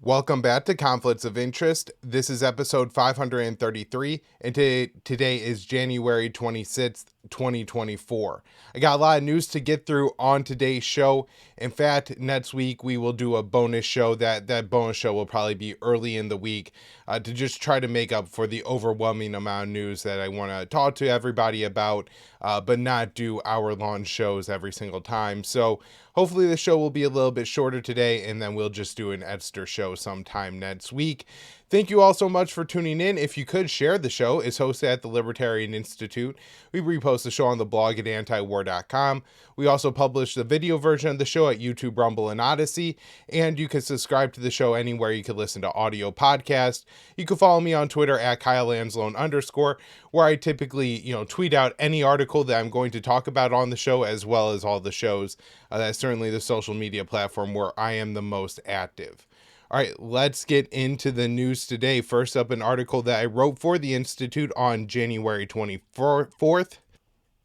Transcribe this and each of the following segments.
Welcome back to Conflicts of Interest. This is episode 533, and today is January 26th, 2024. I got a lot of news to get through on today's show. In fact, next week we will do a bonus show. That bonus show will probably be early in the week to just try to make up for the overwhelming amount of news that I want to talk to everybody about, but not do hour-long shows every single time. So hopefully the show will be a little bit shorter today, and then we'll just do an extra show sometime next week. Thank you all so much for tuning in. If you could share the show, it's hosted at the Libertarian Institute. We repost the show on the blog at antiwar.com. We also publish the video version of the show at YouTube, Rumble, and Odysee. And you can subscribe to the show anywhere you can listen to audio podcasts. You can follow me on Twitter at @KyleAnzalone_, where I typically, tweet out any article that I'm going to talk about on the show, as well as all the shows. That's certainly the social media platform where I am the most active. All right, let's get into the news today. First up, an article that I wrote for the Institute on January 24th.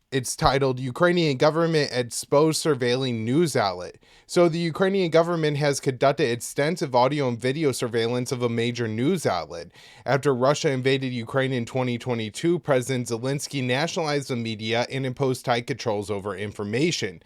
It's titled, Ukrainian Government Exposed Surveilling News Outlet. So the Ukrainian government has conducted extensive audio and video surveillance of a major news outlet. After Russia invaded Ukraine in 2022, President Zelensky nationalized the media and imposed tight controls over information.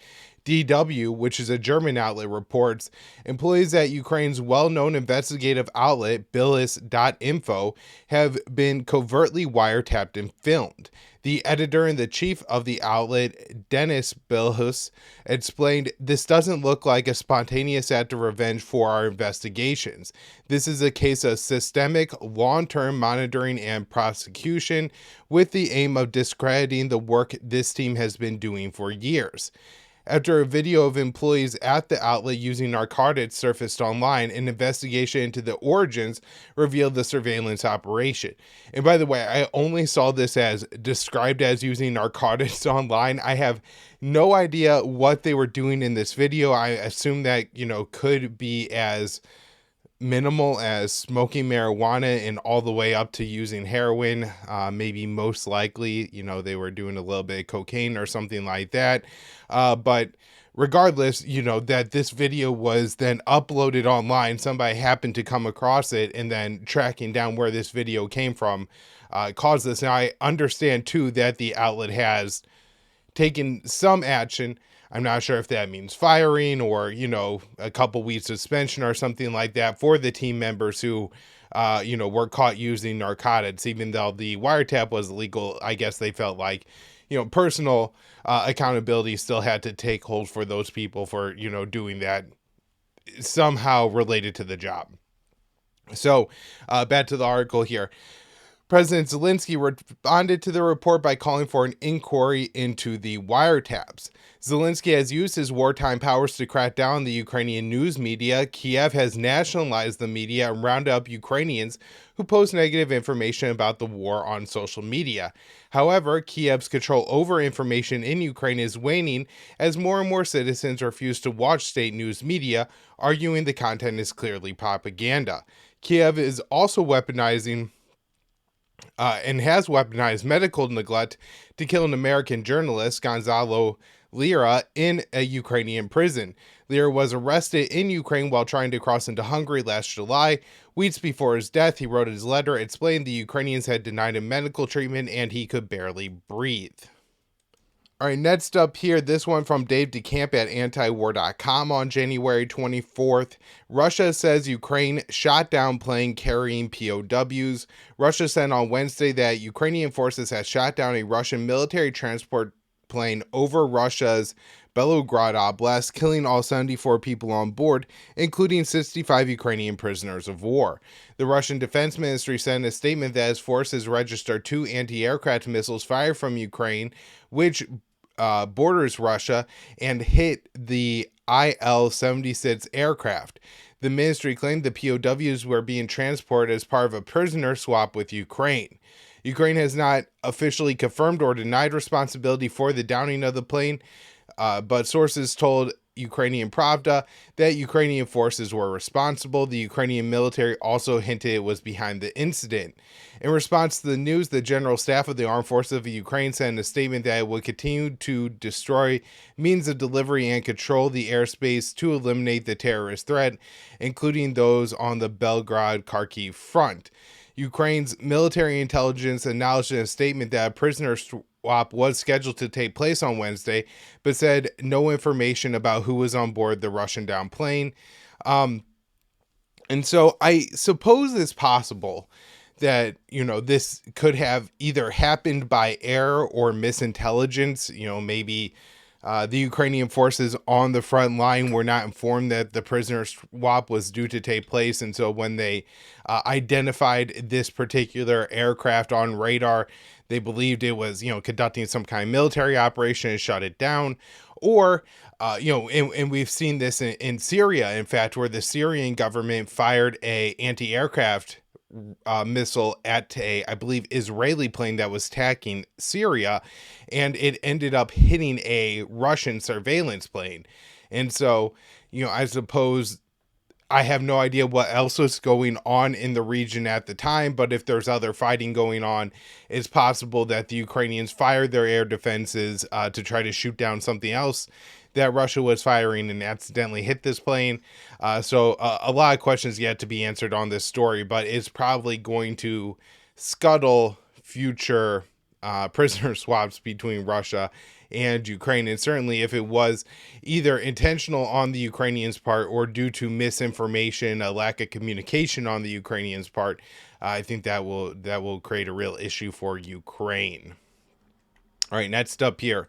DW, which is a German outlet, reports employees at Ukraine's well-known investigative outlet, Bilis.info, have been covertly wiretapped and filmed. The editor-in-chief of the outlet, Denis Bilhus, explained, "This doesn't look like a spontaneous act of revenge for our investigations. This is a case of systemic, long-term monitoring and prosecution with the aim of discrediting the work this team has been doing for years." After a video of employees at the outlet using narcotics surfaced online, an investigation into the origins revealed the surveillance operation. And by the way, I only saw this as described as using narcotics online. I have no idea what they were doing in this video. I assume that, could be as minimal as smoking marijuana and all the way up to using heroin. Maybe most likely, they were doing a little bit of cocaine or something like that. But regardless, that this video was then uploaded online. Somebody happened to come across it, and then tracking down where this video came from caused this. Now, I understand too that the outlet has taken some action. I'm not sure if that means firing or, a couple weeks suspension or something like that for the team members who, were caught using narcotics. Even though the wiretap was illegal, I guess they felt like, personal accountability still had to take hold for those people for, doing that somehow related to the job. So back to the article here. President Zelensky responded to the report by calling for an inquiry into the wiretaps. Zelensky has used his wartime powers to crack down on the Ukrainian news media. Kiev has nationalized the media and rounded up Ukrainians who post negative information about the war on social media. However, Kiev's control over information in Ukraine is waning as more and more citizens refuse to watch state news media, arguing the content is clearly propaganda. Kiev is also weaponizing and has weaponized medical neglect to kill an American journalist, Gonzalo Lira, in a Ukrainian prison. Lira was arrested in Ukraine while trying to cross into Hungary last July. Weeks before his death, he wrote his letter explaining the Ukrainians had denied him medical treatment and he could barely breathe. All right, next up here, this one from Dave DeCamp at antiwar.com on January 24th. Russia says Ukraine shot down plane carrying POWs. Russia said on Wednesday that Ukrainian forces had shot down a Russian military transport plane over Russia's Belgorod Oblast, killing all 74 people on board, including 65 Ukrainian prisoners of war. The Russian Defense Ministry said in a statement that its forces registered 2 anti-aircraft missiles fired from Ukraine, which borders Russia, and hit the Il-76 aircraft. The ministry claimed the POWs were being transported as part of a prisoner swap with Ukraine. Ukraine has not officially confirmed or denied responsibility for the downing of the plane, but sources told Ukrainian Pravda that Ukrainian forces were responsible. The Ukrainian military also hinted it was behind the incident. In response to the news, the General Staff of the Armed Forces of Ukraine said in a statement that it would continue to destroy means of delivery and control the airspace to eliminate the terrorist threat, including those on the Belgrade-Kharkiv front. Ukraine's military intelligence acknowledged in a statement that a prisoner swap was scheduled to take place on Wednesday, but said no information about who was on board the Russian-down plane. And so I suppose it's possible that, this could have either happened by error or misintelligence. Maybe the Ukrainian forces on the front line were not informed that the prisoner swap was due to take place. And so when they identified this particular aircraft on radar, they believed it was, conducting some kind of military operation and shut it down. Or, and we've seen this in Syria, in fact, where the Syrian government fired a anti-aircraft missile at I believe, Israeli plane that was attacking Syria, and it ended up hitting a Russian surveillance plane. And so, I suppose I have no idea what else was going on in the region at the time, but if there's other fighting going on, it's possible that the Ukrainians fired their air defenses to try to shoot down something else that Russia was firing and accidentally hit this plane. So a lot of questions yet to be answered on this story, but it's probably going to scuttle future prisoner swaps between Russia and Ukraine. And certainly if it was either intentional on the Ukrainians' part or due to misinformation, a lack of communication on the Ukrainians' part, I think that will create a real issue for Ukraine. All right, next up here.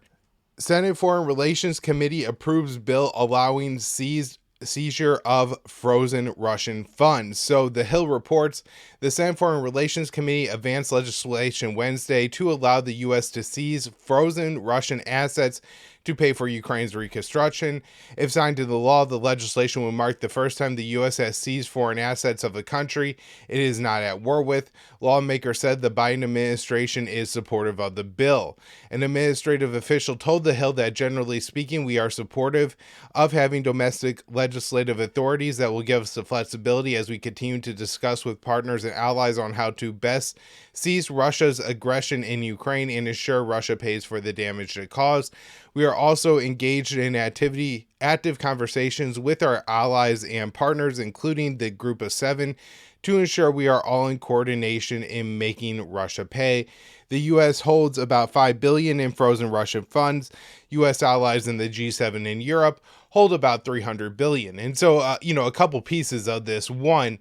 Senate Foreign Relations Committee approves bill allowing seizure of frozen Russian funds. So the Hill reports the Senate Foreign Relations Committee advanced legislation Wednesday to allow the U.S. to seize frozen Russian assets to pay for Ukraine's reconstruction. If signed into law, the legislation would mark the first time the U.S. has seized foreign assets of a country it is not at war with. Lawmakers said the Biden administration is supportive of the bill. An administrative official told the Hill that generally speaking, we are supportive of having domestic legislative authorities that will give us the flexibility as we continue to discuss with partners and allies on how to best seize Russia's aggression in Ukraine and ensure Russia pays for the damage it caused. We are also engaged in active conversations with our allies and partners, including the Group of Seven, to ensure we are all in coordination in making Russia pay. The U.S. holds about $5 billion in frozen Russian funds. U.S. allies in the G7 in Europe hold about $300 billion. And so, a couple pieces of this. One,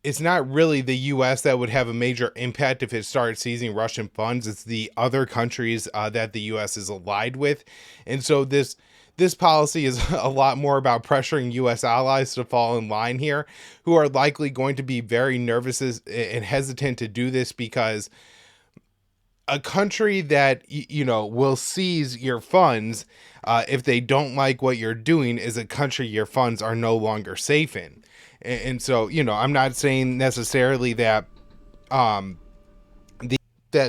it's not really the U.S. that would have a major impact if it started seizing Russian funds. It's the other countries that the U.S. is allied with. And so this policy is a lot more about pressuring U.S. allies to fall in line here, who are likely going to be very nervous and hesitant to do this, because a country that, will seize your funds if they don't like what you're doing is a country your funds are no longer safe in. And so, I'm not saying necessarily that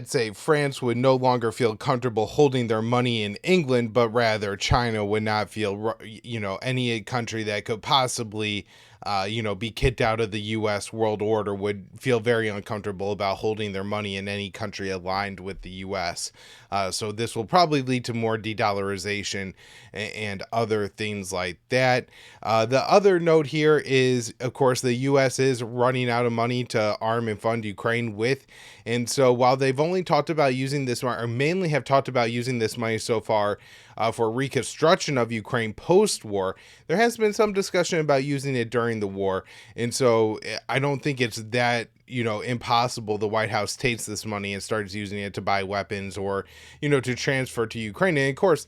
say France would no longer feel comfortable holding their money in England, but rather China would not feel, any country that could possibly, be kicked out of the U.S. world order would feel very uncomfortable about holding their money in any country aligned with the U.S. So this will probably lead to more de-dollarization and other things like that. The other note here is, of course, the U.S. is running out of money to arm and fund Ukraine with. And so while they've only talked about using this money, or mainly have talked about using this money so far for reconstruction of Ukraine post-war, there has been some discussion about using it during the war. And so I don't think it's that, impossible the White House takes this money and starts using it to buy weapons or, to transfer to Ukraine. And of course,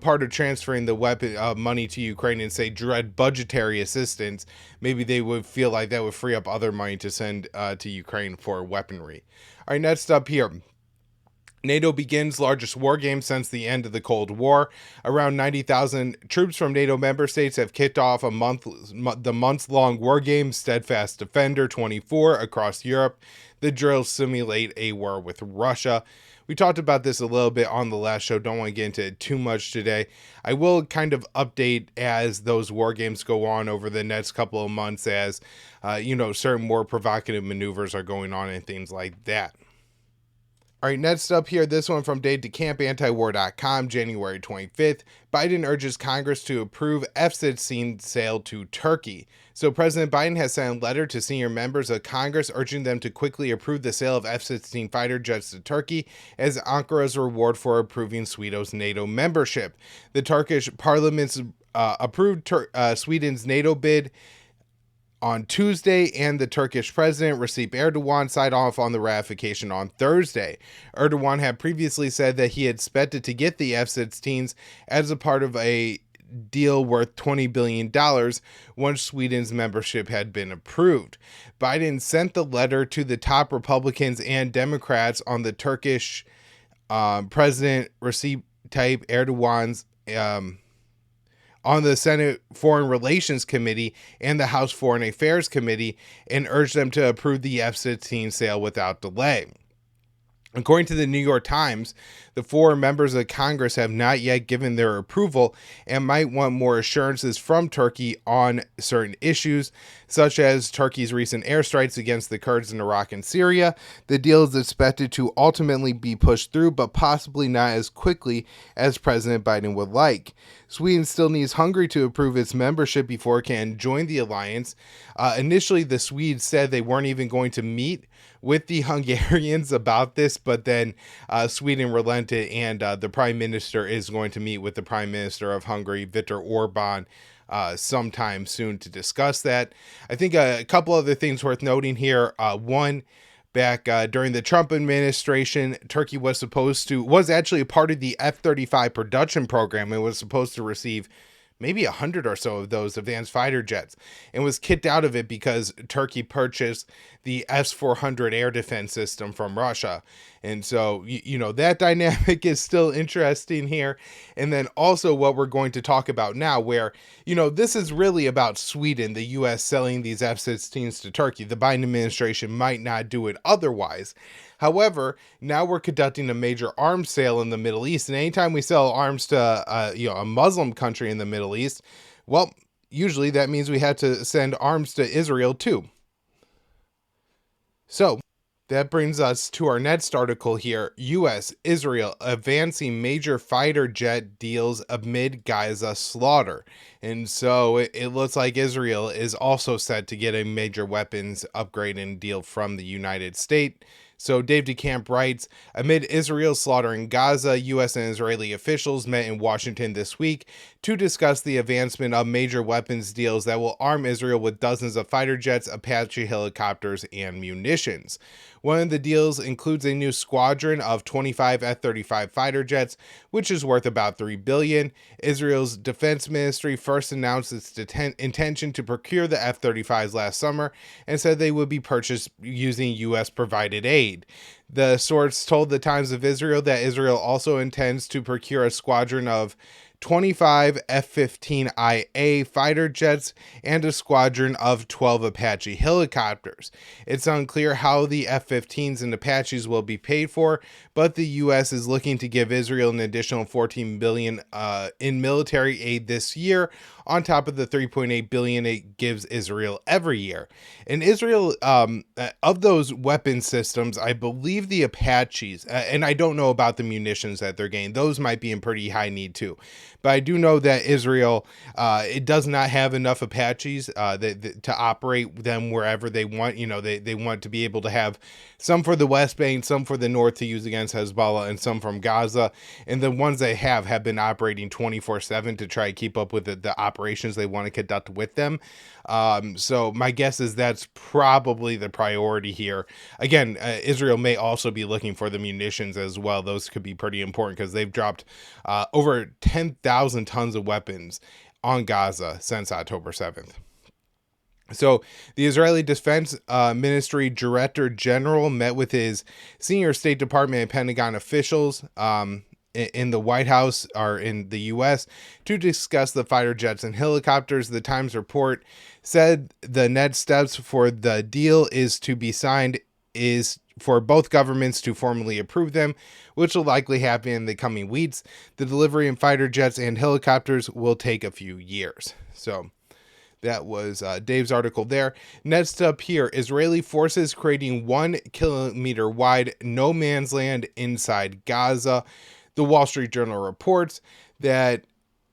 part of transferring the weapon money to Ukraine and say dread budgetary assistance, maybe they would feel like that would free up other money to send to Ukraine for weaponry. All right, next up here. NATO begins largest war game since the end of the Cold War. Around 90,000 troops from NATO member states have kicked off the month-long war game Steadfast Defender 24 across Europe. The drills simulate a war with Russia. We talked about this a little bit on the last show. Don't want to get into it too much today. I will kind of update as those war games go on over the next couple of months as, certain more provocative maneuvers are going on and things like that. All right, next up here, this one from Dave DeCamp, antiwar.com, January 25th. Biden urges Congress to approve F-16 sale to Turkey. So President Biden has sent a letter to senior members of Congress urging them to quickly approve the sale of F-16 fighter jets to Turkey as Ankara's reward for approving Sweden's NATO membership. The Turkish parliament approved Sweden's NATO bid on Tuesday, and the Turkish president, Recep Erdogan, signed off on the ratification on Thursday. Erdogan had previously said that he expected to get the F-16s as a part of a deal worth $20 billion once Sweden's membership had been approved. Biden sent the letter to the top Republicans and Democrats on the Turkish President Recep Tayyip Erdogan's on the Senate Foreign Relations Committee and the House Foreign Affairs Committee and urged them to approve the F-16 sale without delay. According to the New York Times, the four members of Congress have not yet given their approval and might want more assurances from Turkey on certain issues, such as Turkey's recent airstrikes against the Kurds in Iraq and Syria. The deal is expected to ultimately be pushed through, but possibly not as quickly as President Biden would like. Sweden still needs Hungary to approve its membership before it can join the alliance. Initially, the Swedes said they weren't even going to meet with the Hungarians about this, but then Sweden relented, and the Prime Minister is going to meet with the Prime Minister of Hungary, Viktor Orban, sometime soon to discuss that. I think a couple other things worth noting here. One, back during the Trump administration, Turkey was actually a part of the F-35 production program and was supposed to receive maybe 100 or so of those advanced fighter jets, and was kicked out of it because Turkey purchased the S-400 air defense system from Russia. And so, that dynamic is still interesting here. And then also what we're going to talk about now, where, this is really about Sweden, the U.S. selling these F-16s to Turkey. The Biden administration might not do it otherwise. However, now we're conducting a major arms sale in the Middle East. And anytime we sell arms to, a Muslim country in the Middle East, well, usually that means we had to send arms to Israel too. So that brings us to our next article here. U.S. Israel advancing major fighter jet deals amid Gaza slaughter. And so it looks like Israel is also set to get a major weapons upgrade and deal from the United States. So Dave DeCamp writes, amid Israel's slaughter in Gaza, U.S. and Israeli officials met in Washington this week to discuss the advancement of major weapons deals that will arm Israel with dozens of fighter jets, Apache helicopters, and munitions. One of the deals includes a new squadron of 25 F-35 fighter jets, which is worth about $3 billion. Israel's defense ministry first announced its intention to procure the F-35s last summer and said they would be purchased using U.S.-provided aid. The source told the Times of Israel that Israel also intends to procure a squadron of 25 F-15IA fighter jets and a squadron of 12 Apache helicopters. It's unclear how the F-15s and Apaches will be paid for, but the U.S. is looking to give Israel an additional $14 billion in military aid this year, on top of the $3.8 billion it gives Israel every year. And Israel, of those weapon systems, I believe the Apaches, and I don't know about the munitions that they're getting, those might be in pretty high need too. But I do know that Israel, it does not have enough Apaches to operate them wherever they want. They want to be able to have some for the West Bank, some for the North to use against Hezbollah, and some from Gaza. And the ones they have been operating 24/7 to try to keep up with the operations they want to conduct with them. So my guess is that's probably the priority here. Again, Israel may also be looking for the munitions as well. Those could be pretty important because they've dropped over 10,000 tons of weapons on Gaza since October 7th. So the Israeli Defense Ministry Director General met with his senior State Department and Pentagon officials in the White House or in the U.S. to discuss the fighter jets and helicopters. The Times report said the next steps for the deal is to be signed for both governments to formally approve them, which will likely happen in the coming weeks. The delivery in fighter jets and helicopters will take a few years. So that was Dave's article there. Next up here, Israeli forces creating 1 kilometer wide no man's land inside Gaza. The Wall Street Journal reports that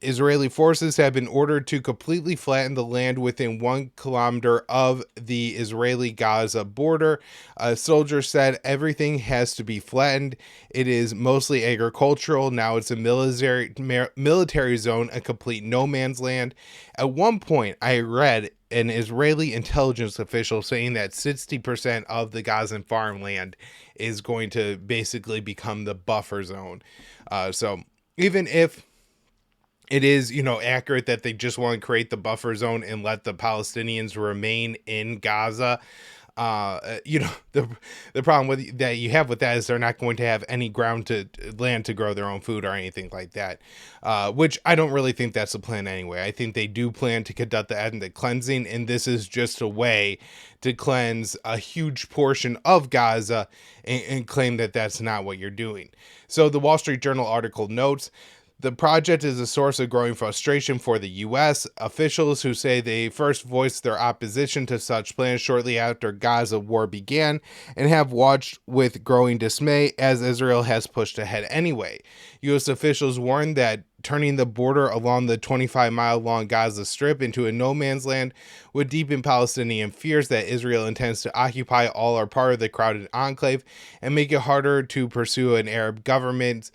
Israeli forces have been ordered to completely flatten the land within 1 kilometer of the Israeli-Gaza border. A soldier said everything has to be flattened. It is mostly agricultural. Now it's a military zone, a complete no man's land. At one point, I read an Israeli intelligence official saying that 60% of the Gazan farmland is going to basically become the buffer zone. So even if it is, accurate that they just want to create the buffer zone and let the Palestinians remain in Gaza, the problem with that you have with that is they're not going to have any land to grow their own food or anything like that, which I don't really think that's the plan anyway. I think they do plan to conduct the ethnic cleansing, and this is just a way to cleanse a huge portion of Gaza and claim that that's not what you're doing. So the Wall Street Journal article notes, the project is a source of growing frustration for the U.S. Officials who say they first voiced their opposition to such plans shortly after Gaza war began and have watched with growing dismay as Israel has pushed ahead anyway. U.S. officials warned that turning the border along the 25-mile-long Gaza Strip into a no man's land would deepen Palestinian fears that Israel intends to occupy all or part of the crowded enclave and make it harder to persuade Arab governments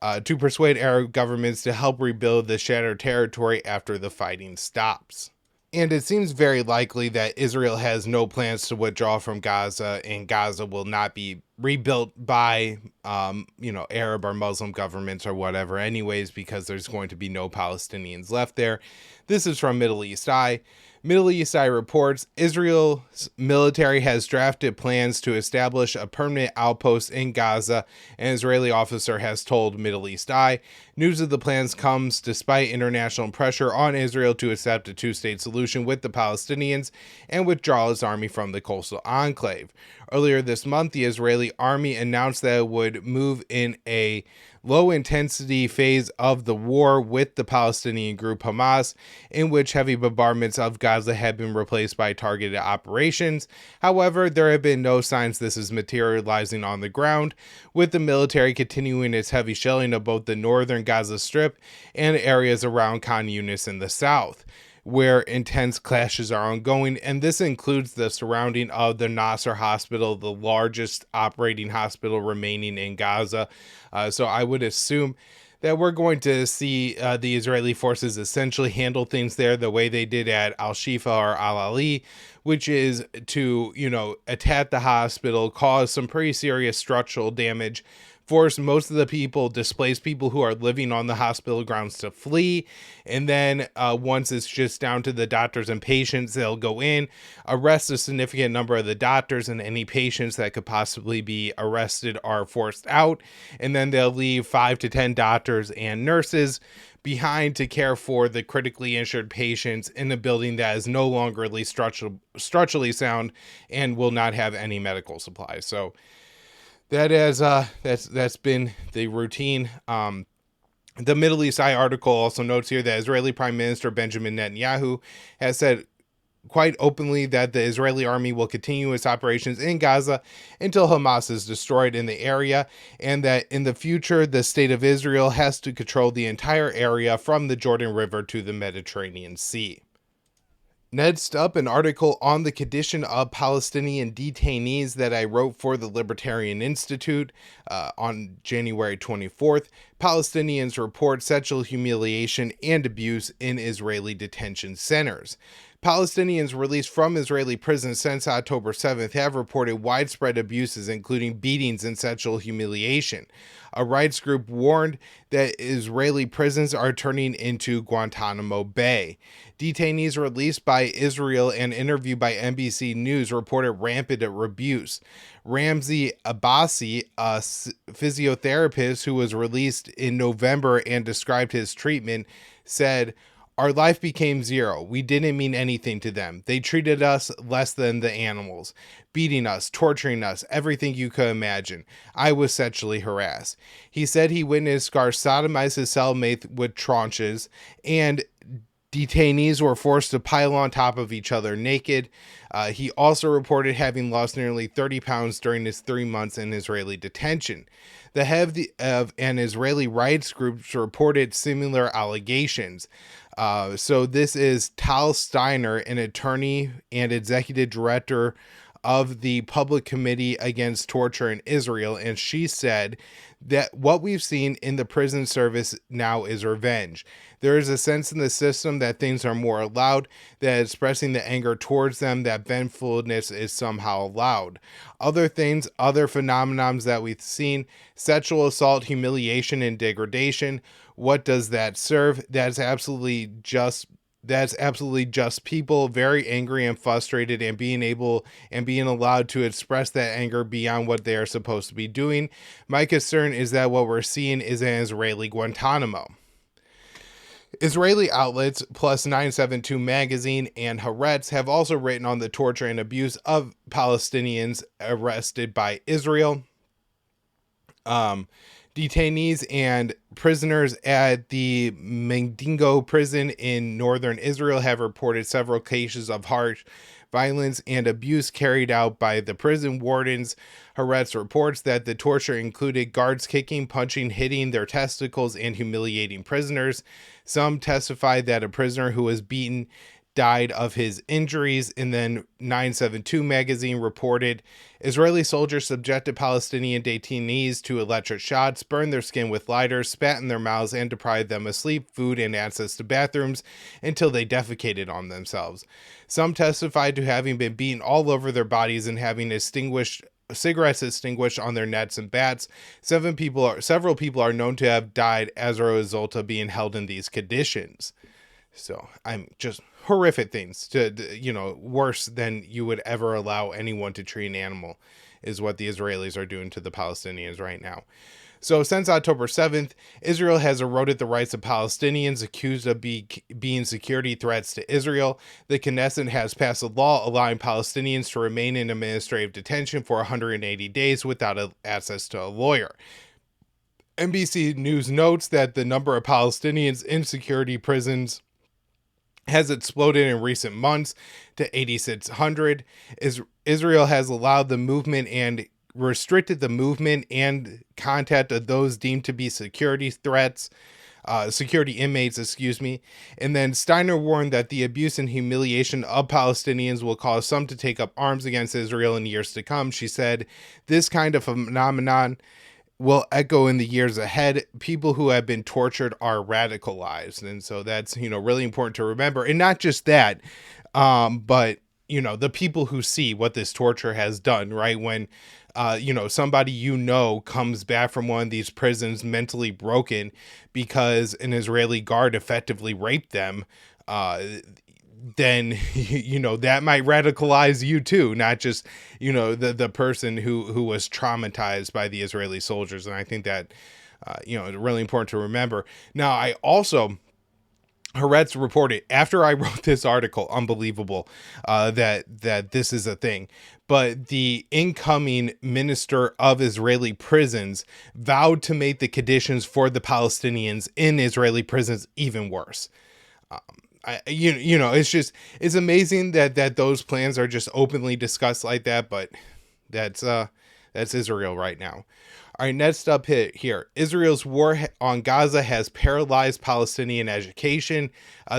to help rebuild the shattered territory after the fighting stops. And it seems very likely that Israel has no plans to withdraw from Gaza, and Gaza will not be rebuilt by, Arab or Muslim governments or whatever anyways, because there's going to be no Palestinians left there. This is from Middle East Eye. Middle East Eye reports Israel's military has drafted plans to establish a permanent outpost in Gaza, an Israeli officer has told Middle East Eye. News of the plans comes despite international pressure on Israel to accept a two-state solution with the Palestinians and withdraw its army from the coastal enclave. Earlier this month, the Israeli army announced that it would move in a low-intensity phase of the war with the Palestinian group Hamas, in which heavy bombardments of Gaza had been replaced by targeted operations. However, there have been no signs this is materializing on the ground, with the military continuing its heavy shelling of both the northern Gaza Strip and areas around Khan Yunis in the south, where intense clashes are ongoing, and this includes the surrounding of the Nasser hospital, the largest operating hospital remaining in Gaza. So I would assume that we're going to see the Israeli forces essentially handle things there the way they did at Al-Shifa or Al-Ali, which is to, attack the hospital, cause some pretty serious structural damage, force most of the displaced people who are living on the hospital grounds to flee. And then once it's just down to the doctors and patients, they'll go in, arrest a significant number of the doctors, and any patients that could possibly be arrested are forced out. And then they'll leave 5 to 10 doctors and nurses behind to care for the critically injured patients in a building that is no longer at least structurally sound and will not have any medical supplies. So that's been the routine. The Middle East Eye article also notes here that Israeli Prime Minister Benjamin Netanyahu has said quite openly that the Israeli army will continue its operations in Gaza until Hamas is destroyed in the area, and that in the future, the state of Israel has to control the entire area from the Jordan River to the Mediterranean Sea. Next up, an article on the condition of Palestinian detainees that I wrote for the Libertarian Institute on January 24th. Palestinians report sexual humiliation and abuse in Israeli detention centers. Palestinians released from Israeli prisons since October 7th have reported widespread abuses, including beatings and sexual humiliation. A rights group warned that Israeli prisons are turning into Guantanamo Bay. Detainees released by Israel and interviewed by NBC News reported rampant abuse. Ramzi Abbasi, a physiotherapist who was released in November and described his treatment, said, Our life became zero. We didn't mean anything to them. They treated us less than the animals, beating us, torturing us, everything you could imagine. I was sexually harassed. He said he witnessed guards sodomize his cellmate with tranches, and detainees were forced to pile on top of each other naked. He also reported having lost nearly 30 pounds during his 3 months in Israeli detention. The head of an Israeli rights group reported similar allegations. So this is Tal Steiner, an attorney and executive director of the Public Committee Against Torture in Israel, and she said that what we've seen in the prison service now is revenge. There is a sense in the system that things are more allowed, that expressing the anger towards them, that vengefulness is somehow allowed. Other things, other phenomenons that we've seen, sexual assault, humiliation, and degradation. What does that serve? That's absolutely just people very angry and frustrated, and being allowed to express that anger beyond what they are supposed to be doing. My concern is that what we're seeing is an Israeli Guantanamo. Israeli outlets plus 972 magazine and Haaretz have also written on the torture and abuse of Palestinians arrested by Israel. Detainees and prisoners at the Mendigo prison in northern Israel have reported several cases of harsh violence and abuse carried out by the prison wardens. Haaretz reports that the torture included guards kicking, punching, hitting their testicles, and humiliating prisoners. Some testified that a prisoner who was beaten died of his injuries. And then 972 magazine reported Israeli soldiers subjected Palestinian detainees to electric shots, burned their skin with lighters, spat in their mouths, and deprived them of sleep, food, and access to bathrooms until they defecated on themselves. Some testified to having been beaten all over their bodies and having cigarettes extinguished on their nets and bats. Several people are known to have died as a result of being held in these conditions. So I'm just horrific things worse than you would ever allow anyone to treat an animal is what the Israelis are doing to the Palestinians right now. So since October 7th, Israel has eroded the rights of Palestinians accused of being security threats to Israel. The Knesset has passed a law allowing Palestinians to remain in administrative detention for 180 days without access to a lawyer. NBC News notes that the number of Palestinians in security prisons has exploded in recent months to 8,600. Israel has allowed the movement and restricted the movement and contact of those deemed to be security inmates, And then Steiner warned that the abuse and humiliation of Palestinians will cause some to take up arms against Israel in years to come. She said, this kind of phenomenon will echo in the years ahead. People who have been tortured are radicalized. And so that's, really important to remember. And not just that, but, the people who see what this torture has done, right? When, somebody, comes back from one of these prisons mentally broken because an Israeli guard effectively raped them, then, that might radicalize you too, not just, the person who was traumatized by the Israeli soldiers. And I think that, it's really important to remember. Now, Haaretz reported after I wrote this article, unbelievable, that this is a thing, but the incoming minister of Israeli prisons vowed to make the conditions for the Palestinians in Israeli prisons even worse. It's amazing that those plans are just openly discussed like that, but that's Israel right now. All right, next up here. Israel's war on Gaza has paralyzed Palestinian education.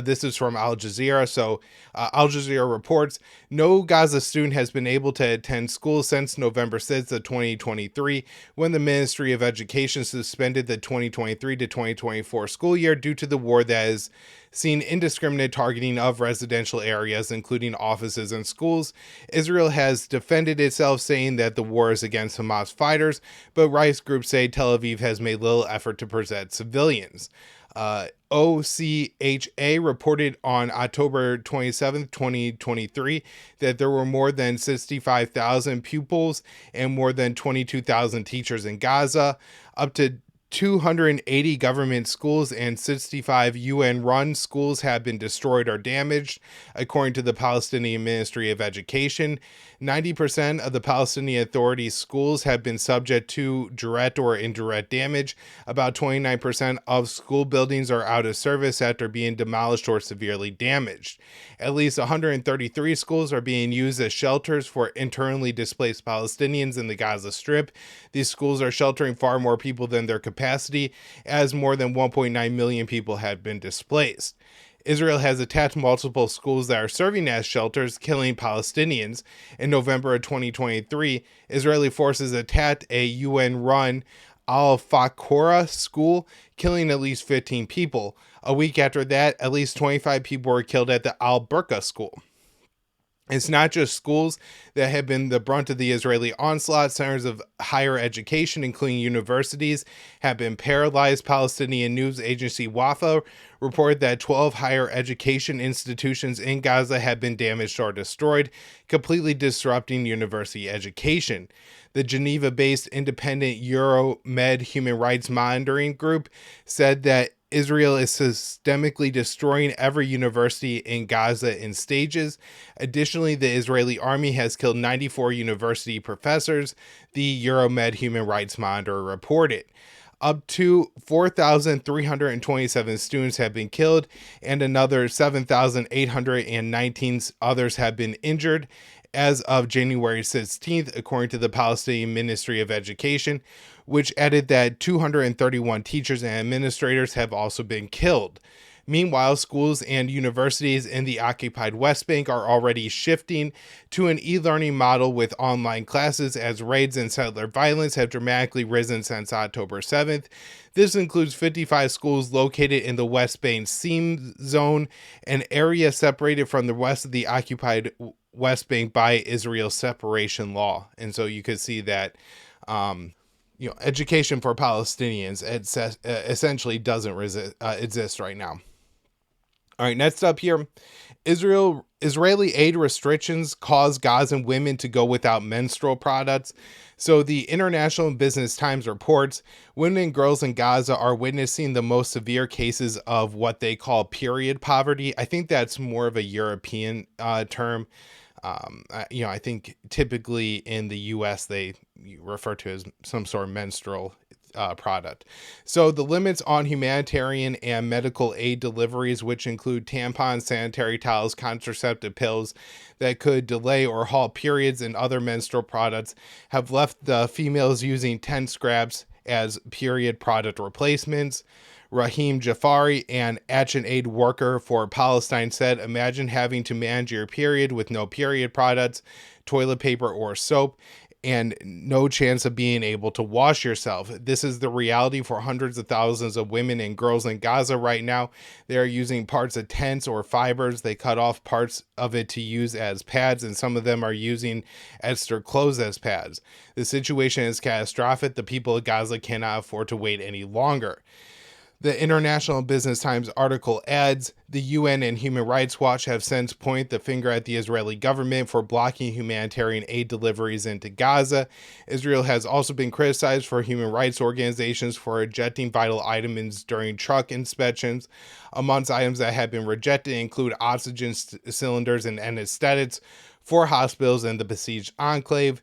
This is from Al Jazeera. So Al Jazeera reports, no Gaza student has been able to attend school since November 6th of 2023, when the Ministry of Education suspended the 2023 to 2024 school year due to the war that has seen indiscriminate targeting of residential areas, including offices and schools. Israel has defended itself, saying that the war is against Hamas fighters, but rights groups say Tel Aviv has made little effort to protect civilians. OCHA reported on October 27th, 2023, that there were more than 65,000 pupils and more than 22,000 teachers in Gaza. Up to 280 government schools and 65 UN-run schools have been destroyed or damaged, according to the Palestinian Ministry of Education. 90% of the Palestinian Authority's schools have been subject to direct or indirect damage. About 29% of school buildings are out of service after being demolished or severely damaged. At least 133 schools are being used as shelters for internally displaced Palestinians in the Gaza Strip. These schools are sheltering far more people than their capacity, as more than 1.9 million people have been displaced. Israel has attacked multiple schools that are serving as shelters, killing Palestinians. In November of 2023, Israeli forces attacked a UN-run Al-Fakora school, killing at least 15 people. A week after that, at least 25 people were killed at the Al-Burqa school. It's not just schools that have been the brunt of the Israeli onslaught. Centers of higher education, including universities, have been paralyzed. Palestinian news agency Wafa reported that 12 higher education institutions in Gaza have been damaged or destroyed, completely disrupting university education. The Geneva-based independent Euromed human rights monitoring group said that Israel is systemically destroying every university in Gaza in stages. Additionally, the Israeli army has killed 94 university professors, the Euromed Human Rights Monitor reported. Up to 4,327 students have been killed, and another 7,819 others have been injured as of January 16th, according to the Palestinian Ministry of Education, which added that 231 teachers and administrators have also been killed. Meanwhile, schools and universities in the occupied West Bank are already shifting to an e-learning model with online classes, as raids and settler violence have dramatically risen since October 7th. This includes 55 schools located in the West Bank seam zone, an area separated from the rest of the occupied West Bank by Israel's separation law. And so you could see that education for Palestinians essentially doesn't exist right now. All right, next up here, Israeli aid restrictions cause Gazan women to go without menstrual products. So the International Business Times reports women and girls in Gaza are witnessing the most severe cases of what they call period poverty. I think that's more of a European term. I think typically in the U.S. they refer to as some sort of menstrual product. So the limits on humanitarian and medical aid deliveries, which include tampons, sanitary towels, contraceptive pills that could delay or halt periods, and other menstrual products, have left the females using tent scraps as period product replacements. Rahim Jafari, an Action Aid worker for Palestine, said, "Imagine having to manage your period with no period products, toilet paper, or soap, and no chance of being able to wash yourself. This is the reality for hundreds of thousands of women and girls in Gaza right now. They are using parts of tents or fibers. They cut off parts of it to use as pads, and some of them are using extra clothes as pads. The situation is catastrophic. The people of Gaza cannot afford to wait any longer." The International Business Times article adds, the UN and Human Rights Watch have since pointed the finger at the Israeli government for blocking humanitarian aid deliveries into Gaza. Israel has also been criticized for human rights organizations for rejecting vital items during truck inspections. Amongst items that have been rejected include oxygen cylinders and anesthetics for hospitals in the besieged enclave.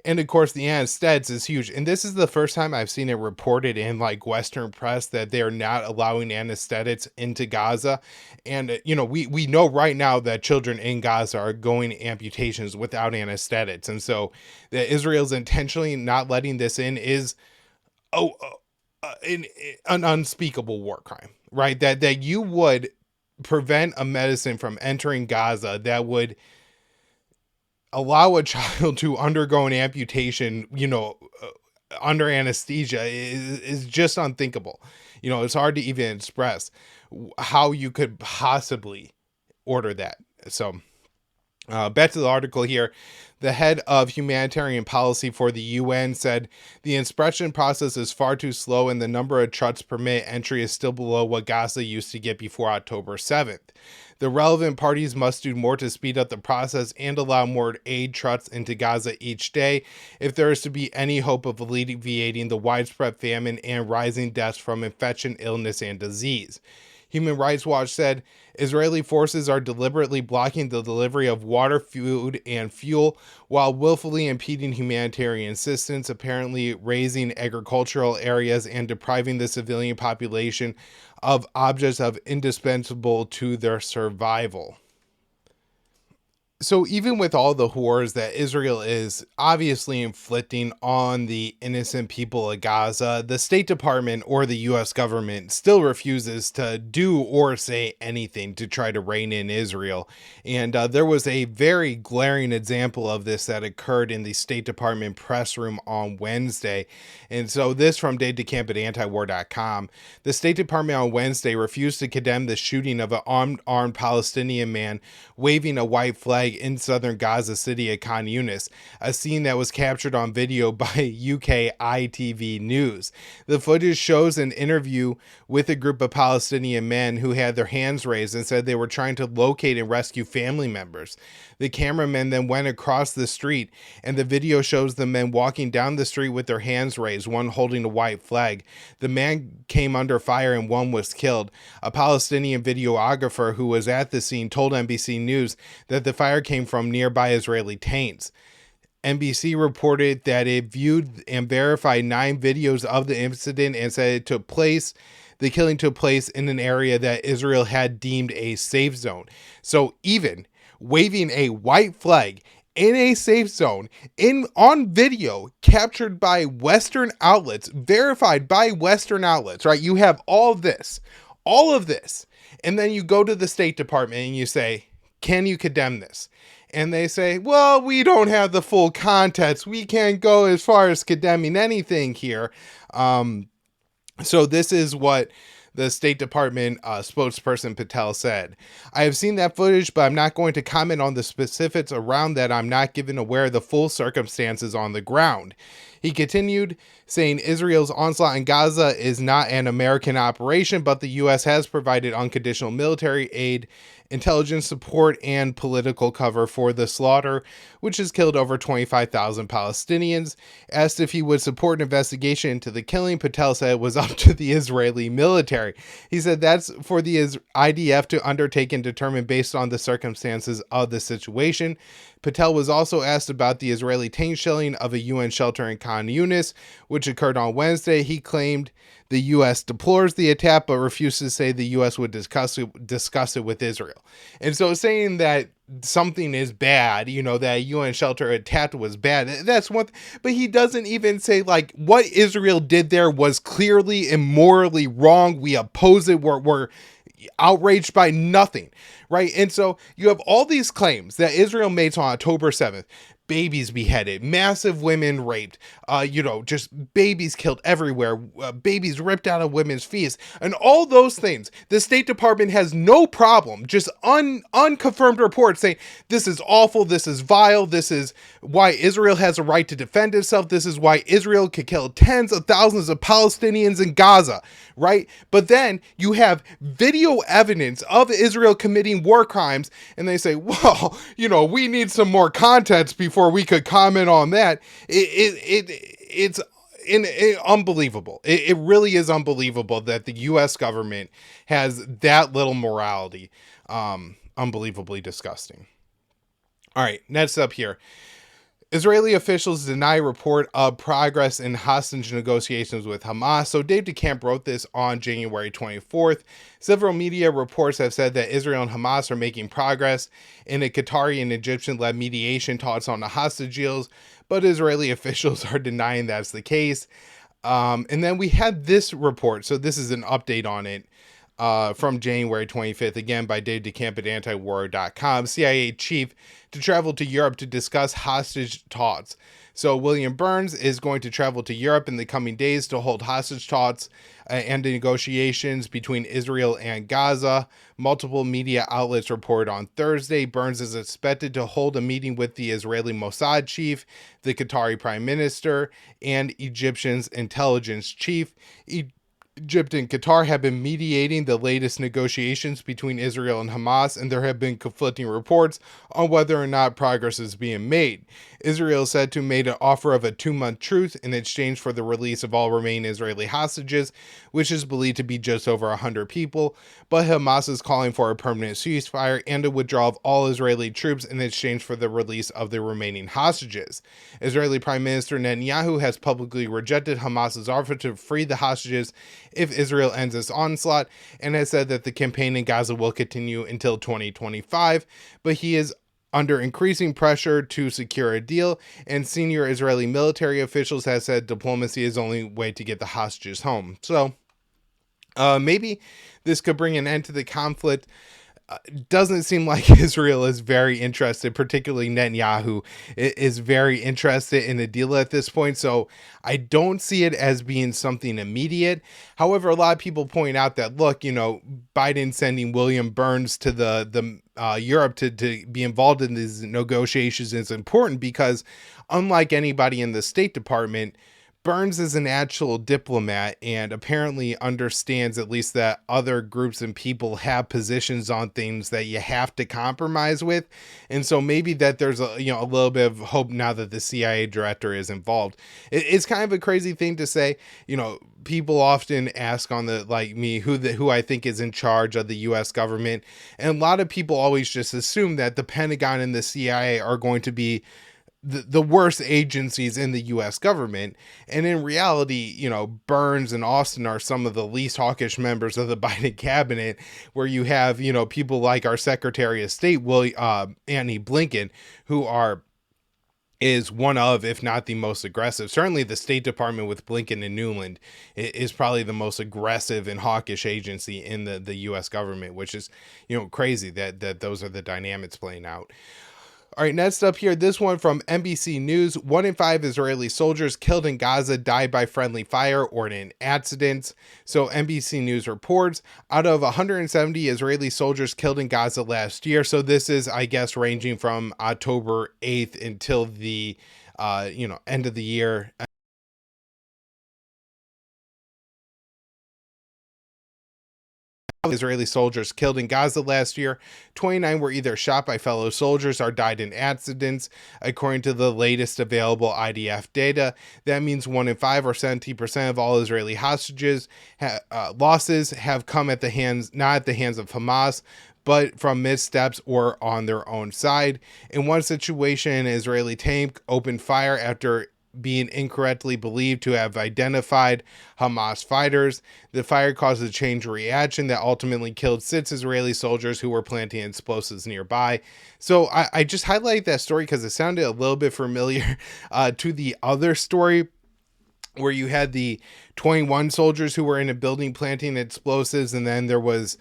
And of course, the anesthetics is huge. And this is the first time I've seen it reported in Western press that they are not allowing anesthetics into Gaza. And, we know right now that children in Gaza are going amputations without anesthetics. And so that Israel's intentionally not letting this in is an unspeakable war crime, right? That you would prevent a medicine from entering Gaza that would allow a child to undergo an amputation, under anesthesia is just unthinkable. It's hard to even express how you could possibly order that. So Back to the article here. The head of humanitarian policy for the UN said the inspection process is far too slow and the number of trucks permit entry is still below what Gaza used to get before October 7th. The relevant parties must do more to speed up the process and allow more aid trucks into Gaza each day if there is to be any hope of alleviating the widespread famine and rising deaths from infection, illness, and disease. Human Rights Watch said Israeli forces are deliberately blocking the delivery of water, food, and fuel while willfully impeding humanitarian assistance, apparently razing agricultural areas and depriving the civilian population of objects of indispensable to their survival. So even with all the horrors that Israel is obviously inflicting on the innocent people of Gaza, the State Department or the U.S. government still refuses to do or say anything to try to rein in Israel. And there was a very glaring example of this that occurred in the State Department press room on Wednesday. And so this from DataCamp at antiwar.com. The State Department on Wednesday refused to condemn the shooting of an armed Palestinian man waving a white flag in southern Gaza city of Khan Yunis, a scene that was captured on video by UK ITV News. The footage shows an interview with a group of Palestinian men who had their hands raised and said they were trying to locate and rescue family members. The cameramen then went across the street, and the video shows the men walking down the street with their hands raised, one holding a white flag. The man came under fire and one was killed. A Palestinian videographer who was at the scene told NBC News that the fire came from nearby Israeli tanks. NBC reported that it viewed and verified 9 videos of the incident and said the killing took place in an area that Israel had deemed a safe zone. So even waving a white flag in a safe zone on video captured by Western outlets, verified by Western outlets, right? You have all of this, and then you go to the State Department and you say, can you condemn this? And they say, well, we don't have the full context. We can't go as far as condemning anything here. So this is what the State Department spokesperson Patel said. I have seen that footage, but I'm not going to comment on the specifics around that. I'm not given aware of the full circumstances on the ground. He continued, saying Israel's onslaught in Gaza is not an American operation, but the U.S. has provided unconditional military aid, intelligence support, and political cover for the slaughter, which has killed over 25,000 Palestinians. Asked if he would support an investigation into the killing, Patel said it was up to the Israeli military. He said that's for the IDF to undertake and determine based on the circumstances of the situation. Patel was also asked about the Israeli tank shelling of a UN shelter in Khan Yunis, which occurred on Wednesday. He claimed the U.S. deplores the attack, but refused to say the U.S. would discuss it with Israel. And so saying that something is bad, that UN shelter attack was bad, that's one but he doesn't even say, like, what Israel did there was clearly and morally wrong. We oppose it. We're outraged by nothing, right? And so you have all these claims that Israel made on October 7th. Babies beheaded, massive women raped, just babies killed everywhere, babies ripped out of women's fetus, and all those things. The State Department has no problem, just unconfirmed reports saying this is awful, this is vile, this is why Israel has a right to defend itself, this is why Israel could kill tens of thousands of Palestinians in Gaza, right? But then you have video evidence of Israel committing war crimes, and they say, well, we need some more context before we could comment on that. It's unbelievable. It really is unbelievable that the U.S. government has that little morality. Unbelievably disgusting. All right, next up here. Israeli officials deny report of progress in hostage negotiations with Hamas. So Dave DeCamp wrote this on January 24th. Several media reports have said that Israel and Hamas are making progress in a Qatari and Egyptian-led mediation talks on the hostage deals, but Israeli officials are denying that's the case. And then we had this report. So this is an update on it. from January 25th, again by Dave DeCamp at antiwar.com, CIA chief to travel to Europe to discuss hostage talks. So William Burns is going to travel to Europe in the coming days to hold hostage talks and negotiations between Israel and Gaza. Multiple media outlets report on Thursday Burns is expected to hold a meeting with the Israeli Mossad chief, the Qatari prime minister, and Egyptian's intelligence chief. Egypt and Qatar have been mediating the latest negotiations between Israel and Hamas, and there have been conflicting reports on whether or not progress is being made. Israel is said to have made an offer of a 2-month truce in exchange for the release of all remaining Israeli hostages, which is believed to be just over 100 people, but Hamas is calling for a permanent ceasefire and a withdrawal of all Israeli troops in exchange for the release of the remaining hostages. Israeli Prime Minister Netanyahu has publicly rejected Hamas's offer to free the hostages if Israel ends its onslaught, and has said that the campaign in Gaza will continue until 2025, but he is under increasing pressure to secure a deal, and senior Israeli military officials have said diplomacy is the only way to get the hostages home. So maybe this could bring an end to the conflict. Doesn't seem like Israel is very interested, particularly Netanyahu is very interested in a deal at this point. So I don't see it as being something immediate. However, a lot of people point out that, look, Biden sending William Burns to the Europe to be involved in these negotiations is important because, unlike anybody in the State Department, Burns is an actual diplomat and apparently understands at least that other groups and people have positions on things that you have to compromise with. And so maybe that there's a little bit of hope now that the CIA director is involved. It's kind of a crazy thing to say. People often ask on the, like me, who I think is in charge of the US government. And a lot of people always just assume that the Pentagon and the CIA are going to be the worst agencies in the U.S. government. And in reality, Burns and Austin are some of the least hawkish members of the Biden cabinet, where you have, people like our Secretary of State, Antony Blinken, who is one of, if not the most aggressive. Certainly the State Department with Blinken and Newland is probably the most aggressive and hawkish agency in the U.S. government, which is, crazy that those are the dynamics playing out. All right, next up here, this one from NBC News. 1 in 5 Israeli soldiers killed in Gaza died by friendly fire or in accidents. So NBC News reports, out of 170 Israeli soldiers killed in Gaza last year. So this is, I guess, ranging from October 8th until the, end of the year. Israeli soldiers killed in Gaza last year. 29 were either shot by fellow soldiers or died in accidents, according to the latest available IDF data. That means 1 in 5 or 70% of all Israeli hostages losses have come not at the hands of Hamas, but from missteps or on their own side. In one situation, an Israeli tank opened fire after being incorrectly believed to have identified Hamas fighters. The fire caused a chain reaction that ultimately killed 6 Israeli soldiers who were planting explosives nearby. So I just highlight that story because it sounded a little bit familiar to the other story, where you had the 21 soldiers who were in a building planting explosives, and then there was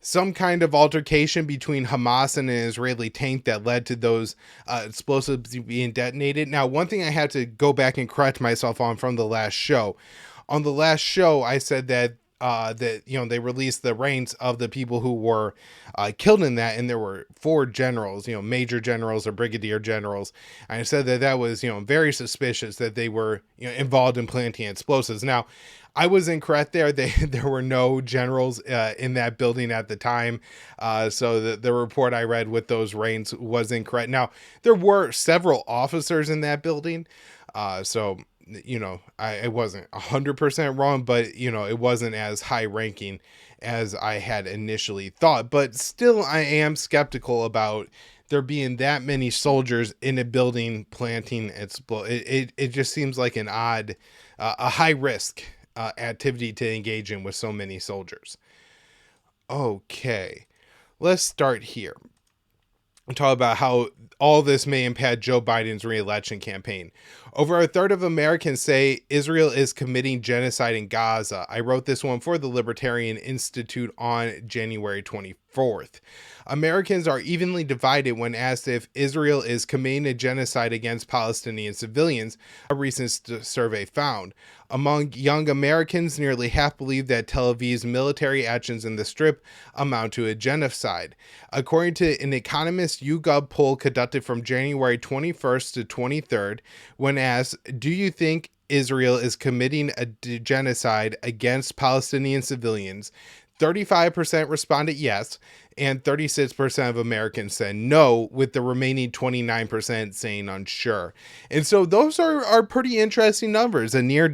some kind of altercation between Hamas and an Israeli tank that led to those explosives being detonated. Now, one thing I had to go back and correct myself on from the last show. On the last show, I said that they released the ranks of the people who were killed in that, and there were 4 generals, major generals or brigadier generals. And I said that was, very suspicious that they were, involved in planting explosives. Now, I was incorrect there. There were no generals in that building at the time. So the report I read with those ranks was incorrect. Now, there were several officers in that building. So I wasn't 100% wrong, but, it wasn't as high ranking as I had initially thought. But still, I am skeptical about there being that many soldiers in a building planting explosives. It just seems like an odd, a high risk activity to engage in with so many soldiers. Okay, let's start here. talk about how all this may impact Joe Biden's re-election campaign. Over a third of Americans say Israel is committing genocide in Gaza. I wrote this one for the Libertarian Institute on January 24th. Americans are evenly divided when asked if Israel is committing a genocide against Palestinian civilians, a recent survey found. Among young Americans, nearly half believe that Tel Aviv's military actions in the Strip amount to a genocide. According to an Economist YouGov poll conducted from January 21st to 23rd, when asked, do you think Israel is committing a genocide against Palestinian civilians, 35% responded yes, and 36% of Americans said no, with the remaining 29% saying unsure. And so those are pretty interesting numbers. A near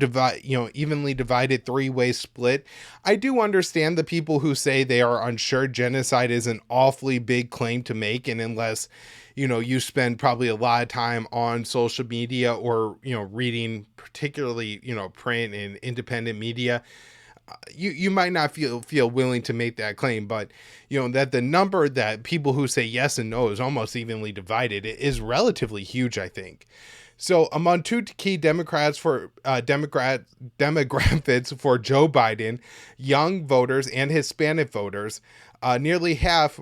evenly divided three-way split. I do understand the people who say they are unsure. Genocide is an awfully big claim to make, and unless you spend probably a lot of time on social media or reading particularly print and independent media, you might not feel willing to make that claim, but that the number that people who say yes and no is almost evenly divided is relatively huge, I think. So among two key demographics for Joe Biden, young voters and Hispanic voters, nearly half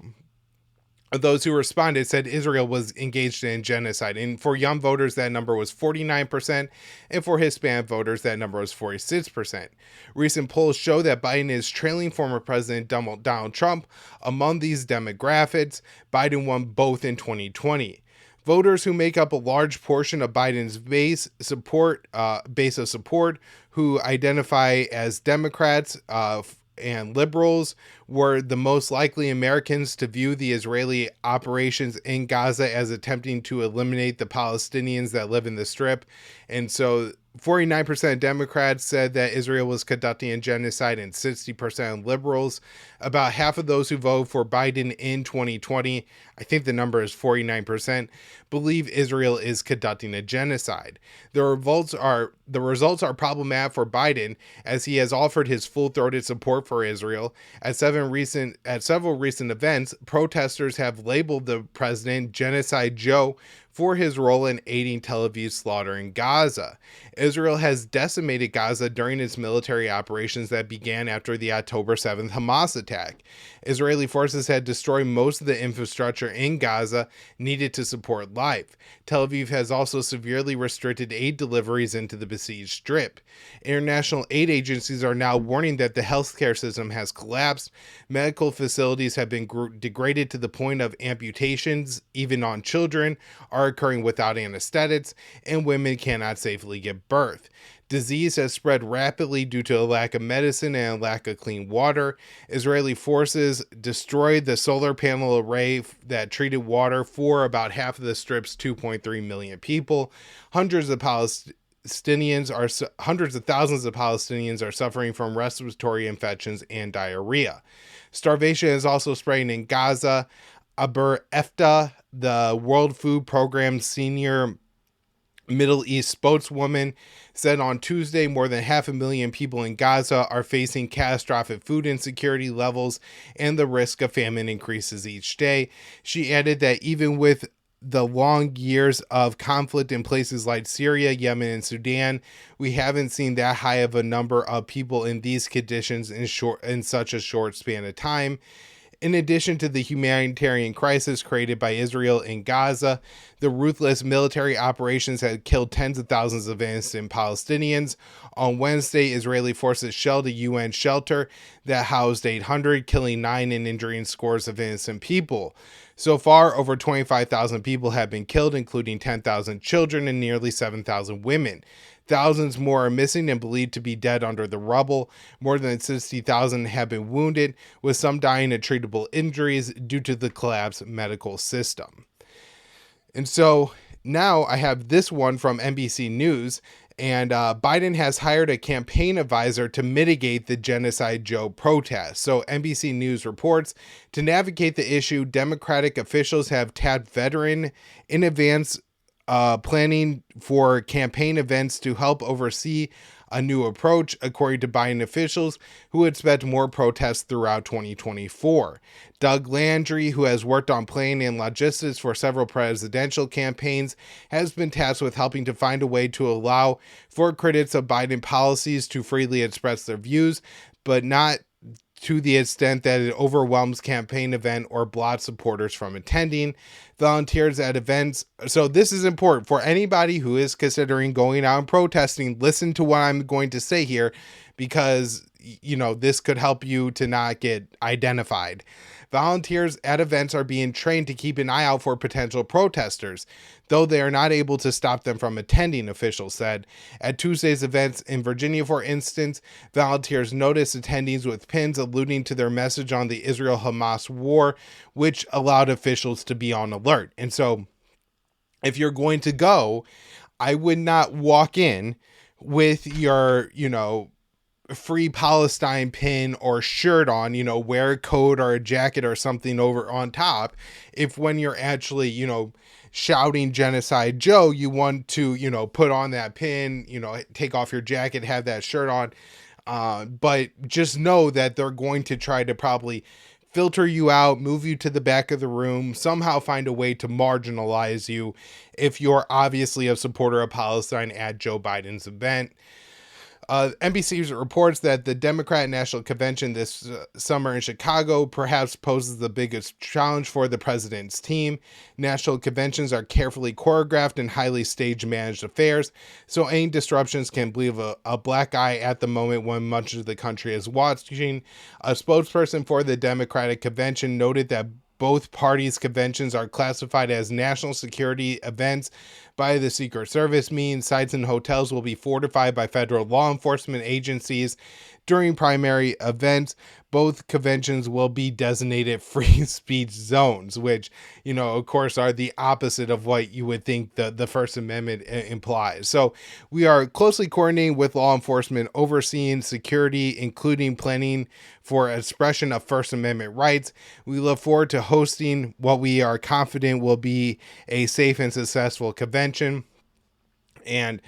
of those who responded said Israel was engaged in genocide. And for young voters, that number was 49%. And for Hispanic voters, that number was 46%. Recent polls show that Biden is trailing former President Donald Trump. Among these demographics, Biden won both in 2020. Voters who make up a large portion of Biden's base of support, who identify as Democrats, and liberals, were the most likely Americans to view the Israeli operations in Gaza as attempting to eliminate the Palestinians that live in the Strip. And so 49% of Democrats said that Israel was conducting a genocide, and 60% of liberals. About half of those who voted for Biden in 2020, I think the number is 49%, believe Israel is conducting a genocide. The results are problematic for Biden, as he has offered his full-throated support for Israel. At several recent events, protesters have labeled the president Genocide Joe for his role in aiding Tel Aviv's slaughter in Gaza. Israel has decimated Gaza during its military operations that began after the October 7th Hamas attack. Israeli forces had destroyed most of the infrastructure in Gaza needed to support life. Tel Aviv has also severely restricted aid deliveries into the besieged Strip. International aid agencies are now warning that the healthcare system has collapsed. Medical facilities have been degraded to the point of amputations, even on children, are occurring without anesthetics, and women cannot safely give birth. Disease has spread rapidly due to a lack of medicine and a lack of clean water. Israeli forces destroyed the solar panel array that treated water for about half of the Strip's 2.3 million people. Hundreds of thousands of Palestinians are suffering from respiratory infections and diarrhea. Starvation is also spreading in Gaza. Aber Efta, the World Food Program's senior Middle East spokeswoman, said on Tuesday more than 500,000 people in Gaza are facing catastrophic food insecurity levels, and the risk of famine increases each day. She added that even with the long years of conflict in places like Syria, Yemen, and Sudan, we haven't seen that high of a number of people in these conditions in such a short span of time. In addition to the humanitarian crisis created by Israel in Gaza, the ruthless military operations had killed tens of thousands of innocent Palestinians. On Wednesday, Israeli forces shelled a UN shelter that housed 800, killing 9 and injuring scores of innocent people. So far, over 25,000 people have been killed, including 10,000 children and nearly 7,000 women. Thousands more are missing and believed to be dead under the rubble. More than 60,000 have been wounded, with some dying of treatable injuries due to the collapsed medical system. And so now I have this one from NBC News, and Biden has hired a campaign advisor to mitigate the Genocide Joe protests. So NBC News reports, to navigate the issue, Democratic officials have tapped veteran in advance planning for campaign events to help oversee a new approach, according to Biden officials, who expect more protests throughout 2024. Doug Landry, who has worked on planning and logistics for several presidential campaigns, has been tasked with helping to find a way to allow for critics of Biden policies to freely express their views, but not to the extent that it overwhelms campaign event or blocks supporters from attending. Volunteers at events. So this is important for anybody who is considering going out and protesting. Listen to what I'm going to say here, because this could help you to not get identified. Volunteers at events are being trained to keep an eye out for potential protesters, though they are not able to stop them from attending, officials said. At Tuesday's events in Virginia, for instance, volunteers noticed attendees with pins alluding to their message on the Israel-Hamas war, which allowed officials to be on alert. And so, if you're going to go, I would not walk in with your, Free Palestine pin or shirt on, wear a coat or a jacket or something over on top. If when you're actually, shouting Genocide Joe, you want to, put on that pin, take off your jacket, have that shirt on. But just know that they're going to try to probably filter you out, move you to the back of the room, somehow find a way to marginalize you if you're obviously a supporter of Palestine at Joe Biden's event. NBC reports that the Democrat National Convention this summer in Chicago perhaps poses the biggest challenge for the president's team. National conventions are carefully choreographed and highly stage-managed affairs, so any disruptions can leave a black eye at the moment when much of the country is watching. A spokesperson for the Democratic Convention noted that both parties' conventions are classified as national security events by the Secret Service, meaning sites and hotels will be fortified by federal law enforcement agencies. During primary events, both conventions will be designated free speech zones, which, of course, are the opposite of what you would think the First Amendment implies. So we are closely coordinating with law enforcement, overseeing security, including planning for expression of First Amendment rights. We look forward to hosting what we are confident will be a safe and successful convention. And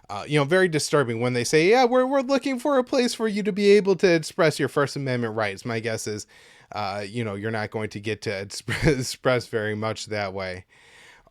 very disturbing when they say, yeah, we're looking for a place for you to be able to express your First Amendment rights. My guess is, you're not going to get to express very much that way.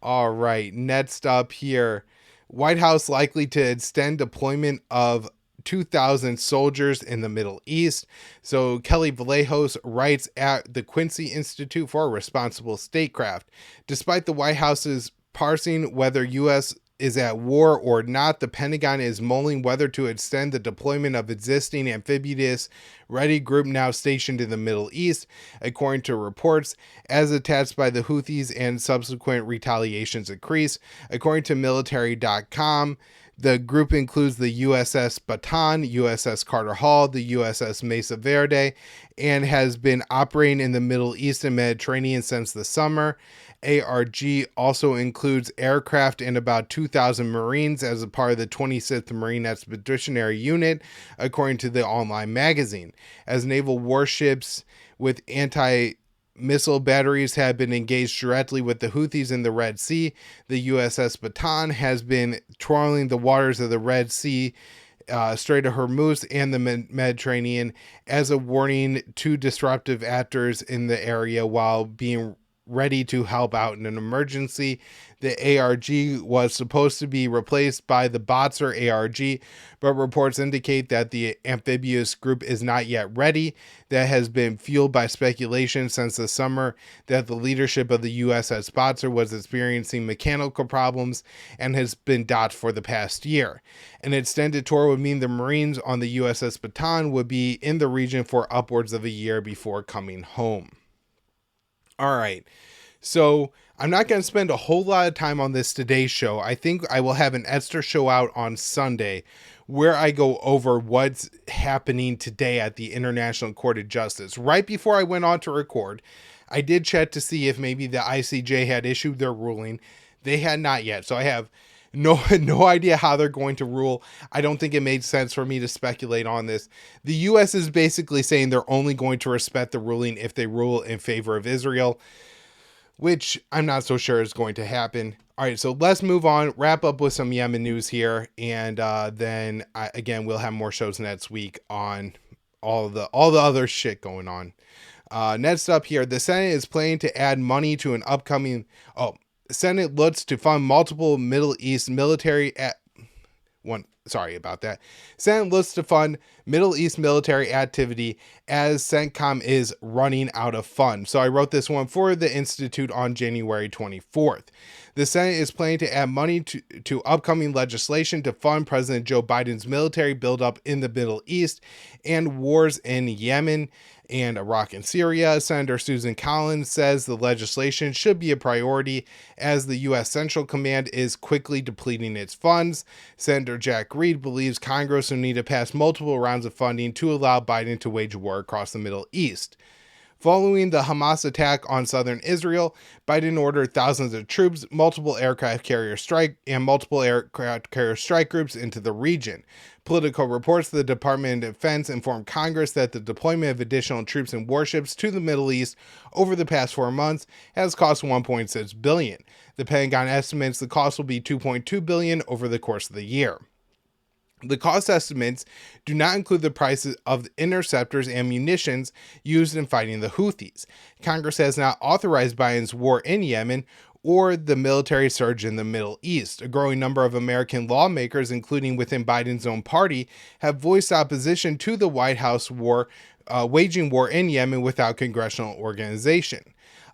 All right, next up here, White House likely to extend deployment of 2,000 soldiers in the Middle East. So Kelly Vallejos writes at the Quincy Institute for Responsible Statecraft. Despite the White House's parsing whether U.S. is at war or not, the Pentagon is mulling whether to extend the deployment of existing amphibious ready group now stationed in the Middle East, according to reports, as attached by the Houthis and subsequent retaliations increase. According to military.com, the group includes the USS Bataan, USS Carter Hall, the USS Mesa Verde, and has been operating in the Middle East and Mediterranean since the summer. ARG also includes aircraft and about 2,000 Marines as a part of the 26th Marine Expeditionary Unit, according to the online magazine. As naval warships with anti-missile batteries have been engaged directly with the Houthis in the Red Sea, the USS Bataan has been trawling the waters of the Red Sea, Strait of Hormuz, and the Mediterranean as a warning to disruptive actors in the area while being ready to help out in an emergency. The ARG was supposed to be replaced by the Boxer ARG, but reports indicate that the amphibious group is not yet ready. That has been fueled by speculation since the summer that the leadership of the USS Boxer was experiencing mechanical problems and has been docked for the past year. An extended tour would mean the Marines on the USS Bataan would be in the region for upwards of a year before coming home. All right, so I'm not going to spend a whole lot of time on this today's show. I think I will have an extra show out on Sunday where I go over what's happening today at the International Court of Justice. Right before I went on to record, I did check to see if maybe the ICJ had issued their ruling. They had not yet, so I have no idea how they're going to rule. I don't think it made sense for me to speculate on this. The U.S. is basically saying they're only going to respect the ruling if they rule in favor of Israel. which I'm not so sure is going to happen. All right, so let's move on, wrap up with some Yemen news here, and then again, we'll have more shows next week on all the other shit going on. Next up here, the Senate is planning to add money to an upcoming. Senate looks to fund multiple Middle East military. Sorry about that. Senate looks to fund Middle East military activity as CENTCOM is running out of funds. So I wrote this one for the Institute on January 24th. The Senate is planning to add money to upcoming legislation to fund President Joe Biden's military buildup in the Middle East and wars in Yemen and Iraq and Syria. Senator Susan Collins says the legislation should be a priority as the U.S. Central Command is quickly depleting its funds. Senator Jack Reed believes Congress will need to pass multiple rounds of funding to allow Biden to wage war across the Middle East. Following the Hamas attack on southern Israel, Biden ordered thousands of troops, multiple aircraft carrier strike groups into the region. Politico reports the Department of Defense informed Congress that the deployment of additional troops and warships to the Middle East over the past 4 months has cost $1.6 billion. The Pentagon estimates the cost will be $2.2 billion over the course of the year. The cost estimates do not include the prices of the interceptors and munitions used in fighting the Houthis. Congress has not authorized Biden's war in Yemen or the military surge in the Middle East. A growing number of American lawmakers, including within Biden's own party, have voiced opposition to the White House waging war in Yemen without congressional organization.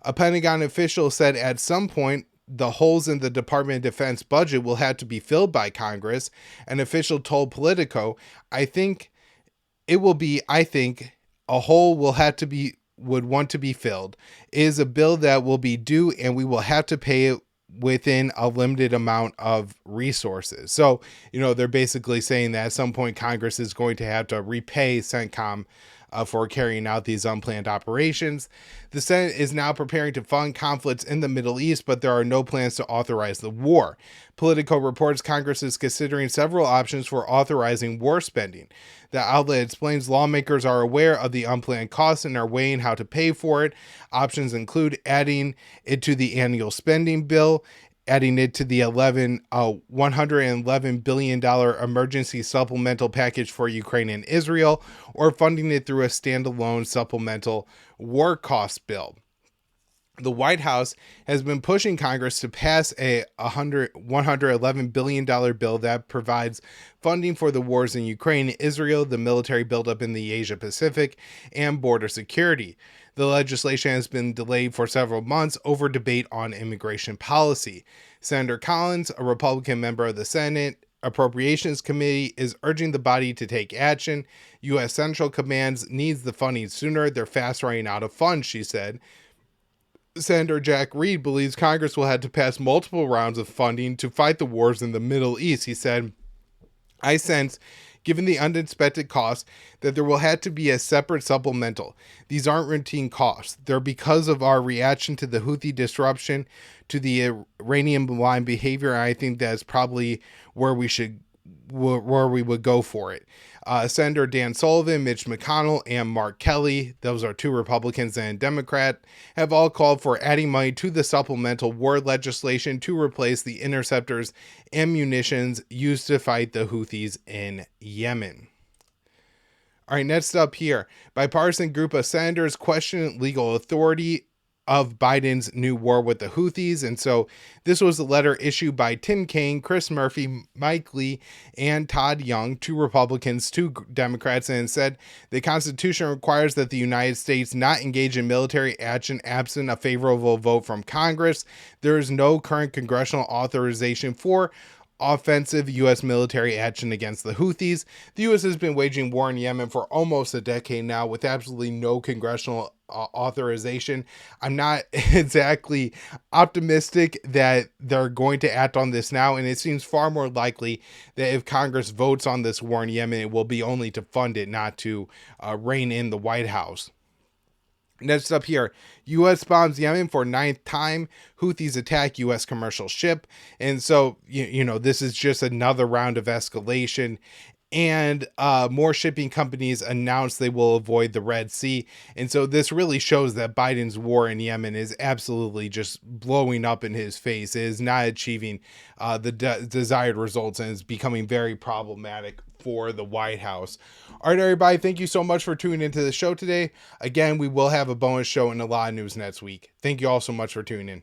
A Pentagon official said at some point, the holes in the Department of Defense budget will have to be filled by Congress. An official told Politico, I think a hole would want to be filled. It is a bill that will be due and we will have to pay it within a limited amount of resources. So, they're basically saying that at some point Congress is going to have to repay CENTCOM for carrying out these unplanned operations. The Senate is now preparing to fund conflicts in the Middle East, but there are no plans to authorize the war. Politico reports Congress is considering several options for authorizing war spending. The outlet explains lawmakers are aware of the unplanned costs and are weighing how to pay for it. Options include adding it to the annual spending bill, adding it to the $111 billion emergency supplemental package for Ukraine and Israel, or funding it through a standalone supplemental war cost bill. The White House has been pushing Congress to pass a $111 billion bill that provides funding for the wars in Ukraine, Israel, the military buildup in the Asia Pacific, and border security. The legislation has been delayed for several months over debate on immigration policy. Senator Collins, a Republican member of the Senate Appropriations Committee, is urging the body to take action. U.S. Central Command needs the funding sooner. They're fast running out of funds, she said. Senator Jack Reed believes Congress will have to pass multiple rounds of funding to fight the wars in the Middle East. He said, I sense, given the unexpected costs, that there will have to be a separate supplemental. These aren't routine costs. They're because of our reaction to the Houthi disruption, to the Iranian malign behavior. I think that's probably where we would go for it. Senator Dan Sullivan, Mitch McConnell, and Mark Kelly, those are two Republicans and a Democrat, have all called for adding money to the supplemental war legislation to replace the interceptors and munitions used to fight the Houthis in Yemen. All right, next up here, bipartisan group of senators question legal authority of Biden's new war with the Houthis. And so this was a letter issued by Tim Kaine, Chris Murphy, Mike Lee, and Todd Young, two Republicans, two Democrats, and said the Constitution requires that the United States not engage in military action absent a favorable vote from Congress. There is no current congressional authorization for offensive U.S. military action against the Houthis. The U.S. has been waging war in Yemen for almost a decade now with absolutely no congressional authorization. I'm not exactly optimistic that they're going to act on this now, and it seems far more likely that if Congress votes on this war in Yemen, it will be only to fund it, not to rein in the White House. Next up here, U.S. bombs Yemen for 9th time. Houthis attack U.S. commercial ship. And so, this is just another round of escalation. and more shipping companies announced they will avoid the Red Sea. And so this really shows that Biden's war in Yemen is absolutely just blowing up in his face. It is not achieving the desired results and is becoming very problematic for the White House. All right, everybody, thank you so much for tuning into the show today. Again, we will have a bonus show and a lot of news next week. Thank you all so much for tuning in.